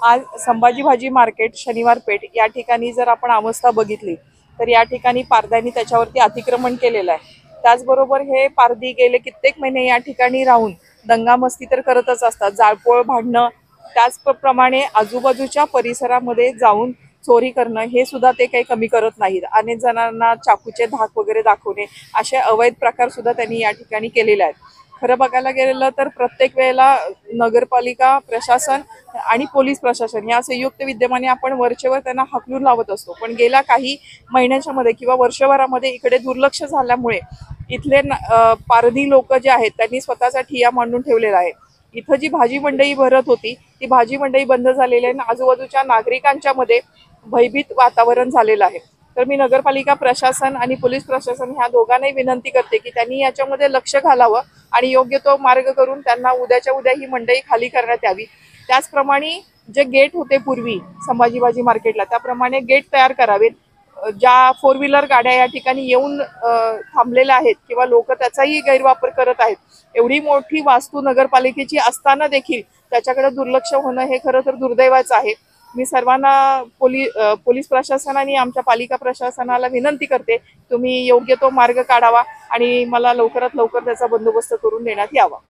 आज संभाजी भाजी मार्केट शनिवार पेठ या ठिकाणी जर आपण अवस्था बघितली तर या ठिकाणी पारध्यांनी त्याच्यावरती अतिक्रमण केलेलं आहे। त्याचबरोबर हे पारधी गेले कित्येक महिने या ठिकाणी राहून दंगामस्ती तर करतच असतात, जाळपोळ भांडणं, त्याचप्रमाणे आजूबाजूच्या परिसरामध्ये जाऊन चोरी करणं हे सुद्धा ते काही कमी करत नाहीत। अनेक जणांना चाकूचे धाक वगैरे दाखवणे असे अवैध प्रकार सुद्धा त्यांनी या ठिकाणी केलेले आहेत। खरं बघायला गेलं तर प्रत्येक वेळेला नगरपालिका प्रशासन आणि पोलीस प्रशासन या संयुक्त विद्यमाने आपण वरचेवर त्यांना हकलून लावत असतो, पण गेल्या काही महिन्यांच्या मध्ये किंवा वर्षभरामध्ये इकडे दुर्लक्ष झाल्यामुळे इथले पारधी लोक जे आहेत त्यांनी स्वतःचा ठिय्या मांडून ठेवलेला आहे। इथं जी भाजी मंडई भरत होती ती भाजी मंडई बंद झालेली आहे आणि आजूबाजूच्या नागरिकांच्या मध्ये भयभीत वातावरण झालेलं आहे। तर मी नगरपालिका प्रशासन आणि पोलीस प्रशासन ह्या दोघांनाही विनंती करते की त्यांनी याच्यामध्ये लक्ष घालावं आणि योग्य तो मार्ग करून त्यांना उद्याच्या उद्या ही मंडई खाली करण्यात यावी। त्याचप्रमाणे जे गेट होते पूर्वी संभाजी भाजी मार्केटला त्याप्रमाणे गेट तयार करावेत। ज्या फोर व्हीलर गाड्या या ठिकाणी येऊन थांबलेल्या आहेत किंवा लोक त्याचाही गैरवापर करत आहेत, एवढी मोठी वास्तू नगरपालिकेची असताना देखील त्याच्याकडे दुर्लक्ष होणं हे खरं तर दुर्दैवाचं आहे। मी सर्वांना पोलीस प्रशासन आणि आमच्या पालिका प्रशासनाला विनंती करते, तुम्ही योग्य तो मार्ग काढावा आणि मला लवकरात लवकर त्याचा बंदोबस्त करून देण्यात यावा।